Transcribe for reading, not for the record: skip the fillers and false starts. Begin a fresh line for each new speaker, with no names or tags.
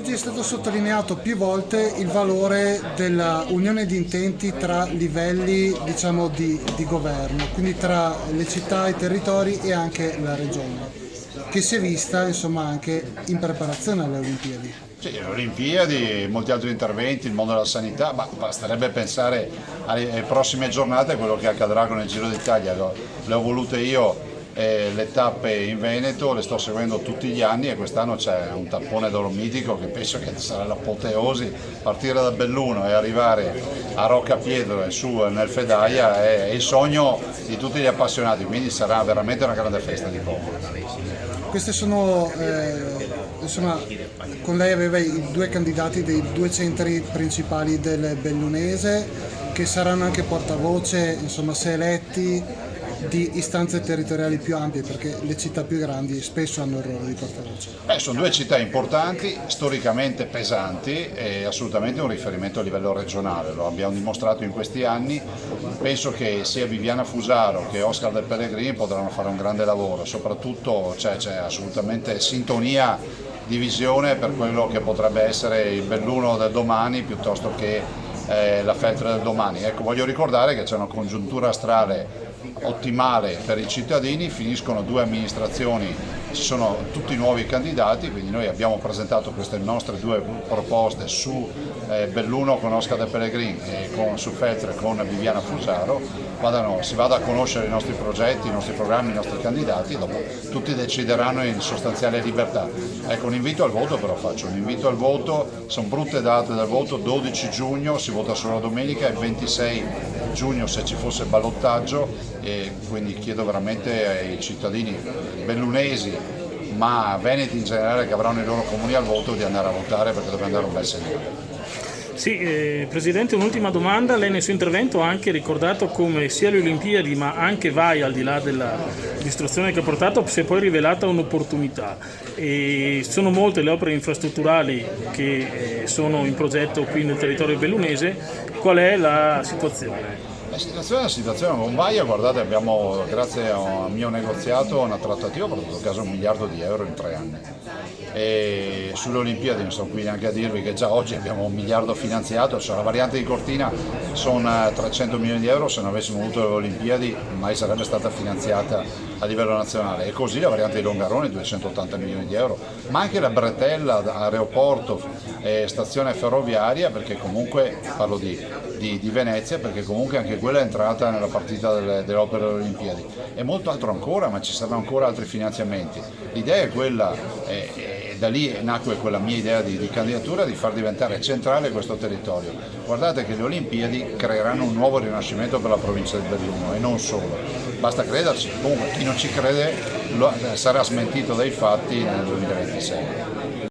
Oggi è stato sottolineato più volte il valore della unione di intenti tra livelli, diciamo, di governo, quindi tra le città, i territori e anche la regione, che si è vista insomma anche in preparazione alle Olimpiadi.
Sì, le Olimpiadi, molti altri interventi, il mondo della sanità, ma basterebbe pensare alle prossime giornate, a quello che accadrà con il Giro d'Italia. Le ho volute io, le tappe in Veneto, le sto seguendo tutti gli anni e quest'anno c'è un tappone dolomitico che penso che sarà l'apoteosi. Partire da Belluno e arrivare a Rocca Pietro e su nel Fedaia è il sogno di tutti gli appassionati, quindi sarà veramente una grande festa di Como.
Queste sono, insomma, con lei aveva i due candidati dei due centri principali del bellunese, che saranno anche portavoce, insomma, se eletti, di istanze territoriali più ampie, perché le città più grandi spesso hanno il ruolo di portavoce.
Sono due città importanti, storicamente pesanti e assolutamente un riferimento a livello regionale, lo abbiamo dimostrato in questi anni. Penso che sia Viviana Fusaro che Oscar del Pellegrini potranno fare un grande lavoro, soprattutto c'è assolutamente sintonia di visione per quello che potrebbe essere il Belluno del domani piuttosto che la Feltre del domani. Ecco, voglio ricordare che c'è una congiuntura astrale ottimale per i cittadini, finiscono due amministrazioni, ci sono tutti nuovi candidati, quindi noi abbiamo presentato queste nostre due proposte su Belluno con Oscar De Pellegrini e su Feltre con Viviana Fusaro. Si vada a conoscere i nostri progetti, i nostri programmi, i nostri candidati, dopo tutti decideranno in sostanziale libertà. Ecco, un invito al voto però faccio, un invito al voto, sono brutte date del voto, 12 giugno si vota solo domenica e 26 giugno se ci fosse ballottaggio, e quindi chiedo veramente ai cittadini bellunesi ma veneti in generale che avranno i loro comuni al voto di andare a votare, perché deve andare un bel segnale.
Sì, Presidente, un'ultima domanda. Lei nel suo intervento ha anche ricordato come sia le Olimpiadi ma anche VAI, al di là della distruzione che ha portato, si è poi rivelata un'opportunità. E sono molte le opere infrastrutturali che sono in progetto qui nel territorio bellunese. Qual è la situazione?
La situazione con Vaia, guardate, abbiamo grazie a un mio negoziato una trattativa per portato a casa 1 miliardo di euro in 3 anni. E sulle Olimpiadi non sono qui neanche a dirvi che già oggi abbiamo 1 miliardo finanziato, cioè la variante di Cortina sono 300 milioni di euro, se non avessimo avuto le Olimpiadi mai sarebbe stata finanziata a livello nazionale, e così la variante di Longarone 280 milioni di euro, ma anche la bretella, aeroporto, stazione ferroviaria, perché comunque parlo di Venezia, perché comunque anche quella è entrata nella partita delle opere delle Olimpiadi, e molto altro ancora, ma ci saranno ancora altri finanziamenti. L'idea è quella, e da lì nacque quella mia idea di candidatura, di far diventare centrale questo territorio. Guardate che le Olimpiadi creeranno un nuovo rinascimento per la provincia di Belluno, e non solo, basta crederci. Comunque chi non ci crede sarà smentito dai fatti nel 2026.